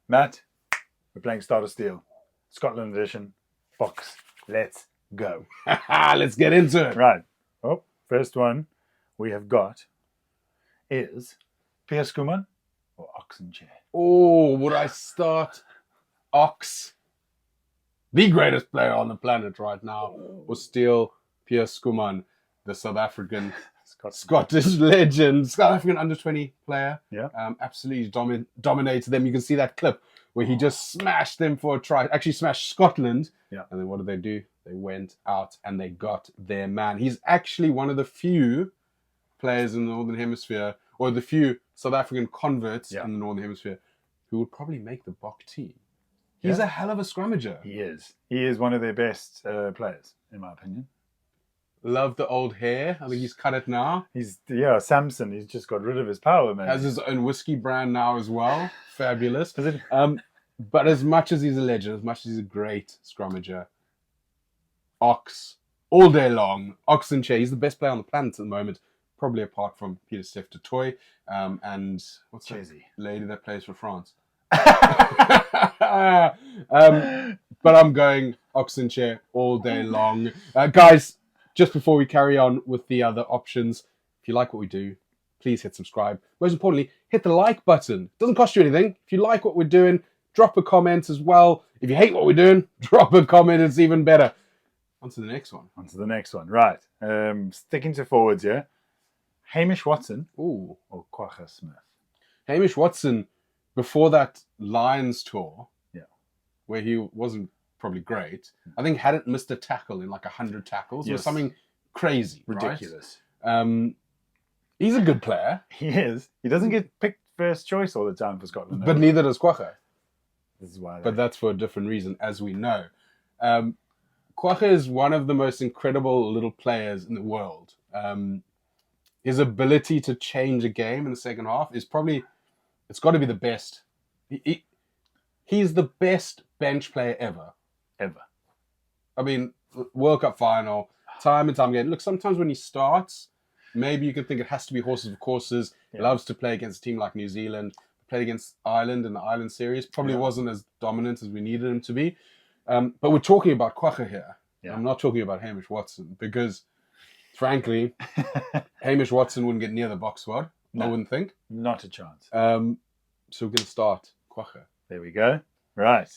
Matt, we're playing Starter Steel. Scotland edition. Box. Let's go. Let's get into it. Right. Oh, first one we have got is Piers Kuman or Oxenchair. Oh, would I start Ox? The greatest player on the planet right now was still Piers Kuman, the South African Scottish legend, South African under-20 player. Yeah. Absolutely dominated them. You can see that clip where he just smashed them for a try. Actually smashed Scotland. Yeah. And then what did they do? They went out and they got their man. He's actually one of the few players in the Northern Hemisphere, or the few South African converts in the Northern Hemisphere, who would probably make the Bok team. He's a hell of a scrummager. He is. He is one of their best players, in my opinion. Love the old hair. I think he's cut it now. Samson. He's just got rid of his power, man. Has his own whiskey brand now as well. Fabulous. But as much as he's a legend, as much as he's a great scrummager, Ox, all day long, Oxenchair, he's the best player on the planet at the moment, probably apart from Peter Steph du Toit, and what's that lady that plays for France? But I'm going Oxenchair all day long. Guys, just before we carry on with the other options, if you like what we do, please hit subscribe. Most importantly, hit the like button. It doesn't cost you anything. If you like what we're doing, drop a comment as well. If you hate what we're doing, drop a comment. It's even better. On to the next one. Right. Sticking to forwards, yeah. Hamish Watson or Kwagga Smith. Hamish Watson, before that Lions tour, where he wasn't probably great, I think hadn't missed a tackle in like 100 tackles or something crazy. Ridiculous. Right? He's a good player. He is. He doesn't get picked first choice all the time for Scotland. But neither does Kwagga. This is why. But that's for a different reason, as we know. Kwagga is one of the most incredible little players in the world. His ability to change a game in the second half is probably, it's got to be the best. He's the best bench player ever. I mean, World Cup final, time and time again. Look, sometimes when he starts, maybe you can think it has to be horses for courses. He loves to play against a team like New Zealand. Played against Ireland in the Ireland series. Probably wasn't as dominant as we needed him to be. But we're talking about Kwagga here. I'm not talking about Hamish Watson because, frankly, Hamish Watson wouldn't get near the box squad. No. I wouldn't think. Not a chance. So we're going to start Kwagga. There we go. Right.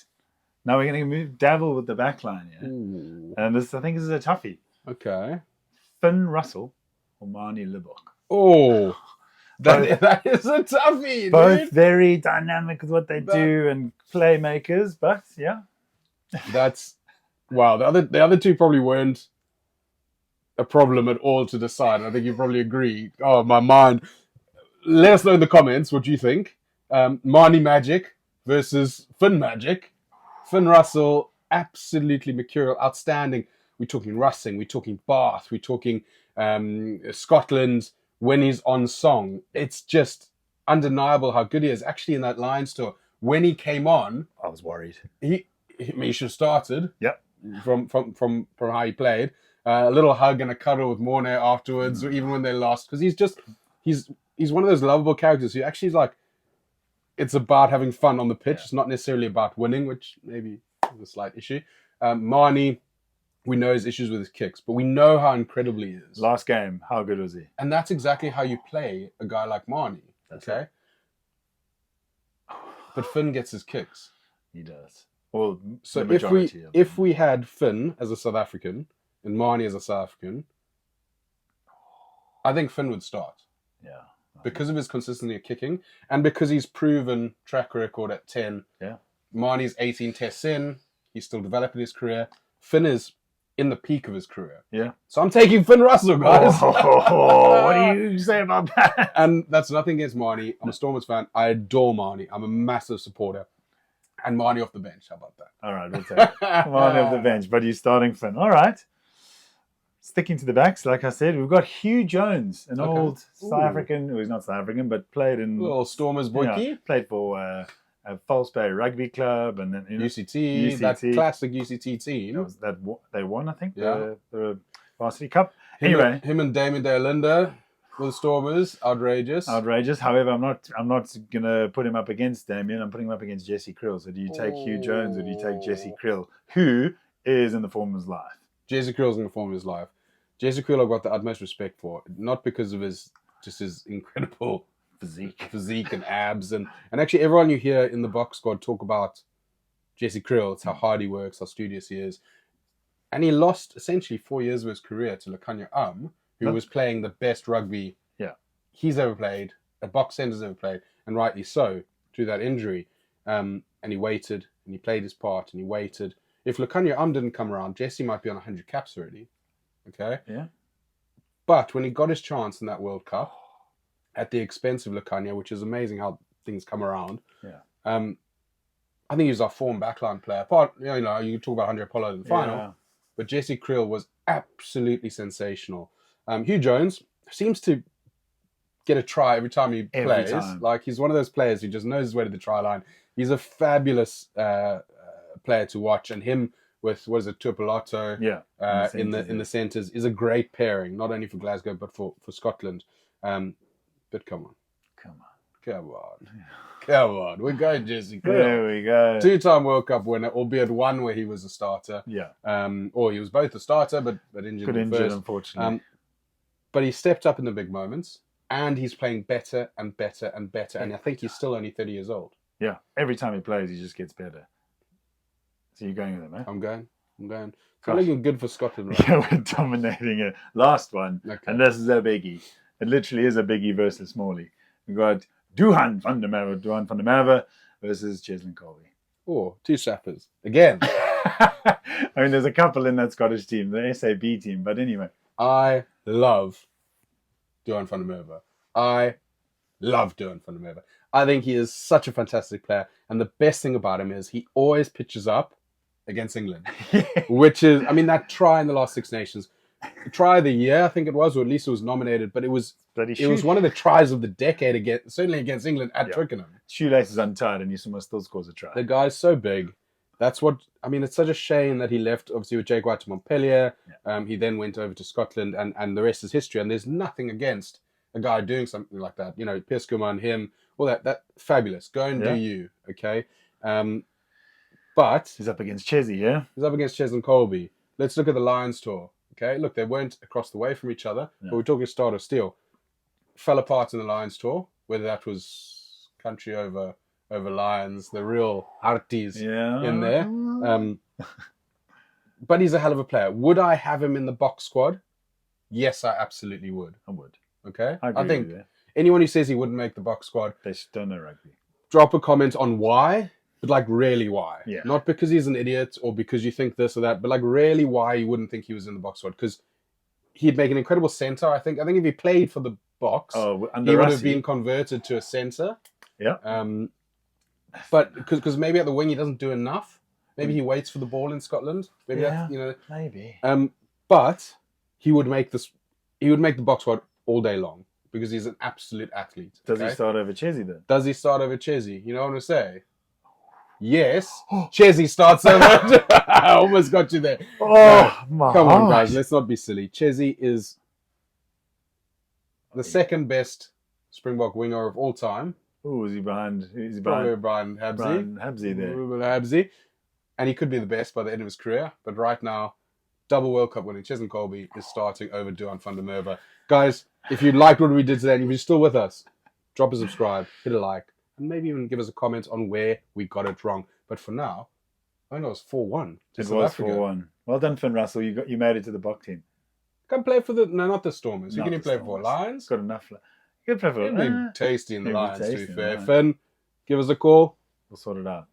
Now we're going to dabble with the back line here. Ooh. And I think this is a toughie. Okay. Finn Russell or Marnie Libbok. Oh, that is a toughie, dude. Both very dynamic with what they do and playmakers, but That's... Wow, the other two probably weren't a problem at all to decide. I think you probably agree. Oh, my mind. Let us know in the comments what you think. Marnie Magic versus Finn Magic. Finn Russell, absolutely mercurial, outstanding. We're talking Russing, we're talking Bath, we're talking Scotland when he's on song. It's just undeniable how good he is. Actually, in that Lions tour, when he came on, I was worried. He should have started. Yep. From how he played. A little hug and a cuddle with Mornay afterwards, or even when they lost, because he's one of those lovable characters who actually is like, it's about having fun on the pitch. It's not necessarily about winning, which maybe is a slight issue. Marnie, we know his issues with his kicks, but we know how incredible he is. Last game, how good was he? And that's exactly how you play a guy like Marnie. Okay. But Finn gets his kicks. He does. Well, so if we had Finn as a South African and Marnie as a South African, I think Finn would start. Yeah. Because of his consistency of kicking and because he's proven track record at 10. Yeah. Marnie's 18 tests in. He's still developing his career. Finn is in the peak of his career. Yeah. So I'm taking Finn Russell, guys. Oh, what do you say about that? And that's nothing against Marnie. I'm a Stormers fan. I adore Marnie. I'm a massive supporter. And Marnie off the bench. How about that? All right, we'll take it. Marnie off the bench, but he's starting Finn. All right. Sticking to the backs, like I said, we've got Hugh Jones, an old South African, who is not South African, but played in... Little Stormers boykie. Played for False Bay Rugby Club and then UCT, that classic UCT team. They won, I think, yeah. the Varsity Cup. Him and Damien de Linda. the Stormers, outrageous. Outrageous. However, I'm not gonna put him up against Damien. I'm putting him up against Jesse Krill. So do you take Hugh Jones or do you take Jesse Krill, who is in the form of his life? Jesse Krill's in the form of his life. Jesse Krill I've got the utmost respect for, not because of his incredible physique and abs, and actually everyone you hear in the box squad talk about Jesse Krill. It's how hard he works, how studious he is, and he lost essentially 4 years of his career to Lukhanyo who was playing the best rugby he's ever played, a box center's ever played, and rightly so, through that injury. And he waited, and he played his part, and he waited. If Lukhanyo didn't come around, Jesse might be on 100 caps already. Okay? Yeah. But when he got his chance in that World Cup, at the expense of Lukhanyo, which is amazing how things come around. Yeah. I think he was our form backline player. You talk about Andre Pollard in the final, but Jesse Krill was absolutely sensational. Hugh Jones seems to get a try every time he plays. Like, he's one of those players who just knows his way to the try line. He's a fabulous player to watch, and him with Tuipulotu in the centres is a great pairing, not only for Glasgow but for Scotland. But come on, we're going Jesse Krill. There we go. 2-time World Cup winner, albeit one where he was a starter. Yeah. Or he was both a starter, but injured. Unfortunately. But he stepped up in the big moments, and he's playing better and better and better. And I think he's still only 30 years old. Yeah. Every time he plays, he just gets better. So you're going with him, eh? I'm going. It's looking good for Scotland, right? Yeah, we're dominating it. Last one, Okay. and this is a biggie. It literally is a biggie versus Smalley. We've got Duhan van der Merwe versus Cheslin Colby. Oh, two sappers. Again. I mean, there's a couple in that Scottish team, the SAB team, but anyway. I love Duhan van der Merwe. I love Duhan van der Merwe. I think he is such a fantastic player. And the best thing about him is he always pitches up against England. Which is, I mean, that try in the last Six Nations, try of the year, I think it was, or at least it was nominated, but it was one of the tries of the decade, certainly against England at Twickenham. Shoelace is untied and Yusuma still scores a try. The guy's so big. That's what, I mean, it's such a shame that he left, obviously, with Jake White to Montpellier. Yeah. He then went over to Scotland, and the rest is history. And there's nothing against a guy doing something like that. You know, Piers Kumar and him, all that fabulous. Go and do you, okay? But he's up against Chesney, yeah? He's up against Cheslin Colby. Let's look at the Lions tour, okay? Look, they weren't across the way from each other, but we're talking Start of Steel. Fell apart in the Lions tour, whether that was country over Lions, the real hearties in there. But he's a hell of a player. Would I have him in the box squad? Yes, I absolutely would. I would. Okay? I think anyone who says he wouldn't make the box squad, they just don't know rugby. Drop a comment on why, but like really why. Yeah. Not because he's an idiot or because you think this or that, but like really why you wouldn't think he was in the box squad. Because he'd make an incredible centre. I think if he played for the Box, he would have been converted to a centre. Yeah. But because maybe at the wing he doesn't do enough. Maybe he waits for the ball in Scotland. Maybe maybe. But he would make the box squad all day long because he's an absolute athlete. Does he start over Chesney then? Does he start over Chesney? You know what I'm saying? Yes. Chesney starts over. I almost got you there. Come on, guys. Let's not be silly. Chesney is the second best Springbok winger of all time. Oh, is he behind? Probably Brian Habsey. Brian Habsey there. Habsey. And he could be the best by the end of his career. But right now, double World Cup winning Cheslin Colby is starting over Duhan van der Merwe. Guys, if you liked what we did today and if you're still with us, drop a subscribe, hit a like, and maybe even give us a comment on where we got it wrong. But for now, I think it was 4-1. It was 4-1. Well done, Finn Russell. You made it to the Bok team. Can play for not the Stormers. You can play for Lions. Got enough. You can play for. It'd be tasty in the Lions, to be fair. Finn, give us a call. We'll sort it out.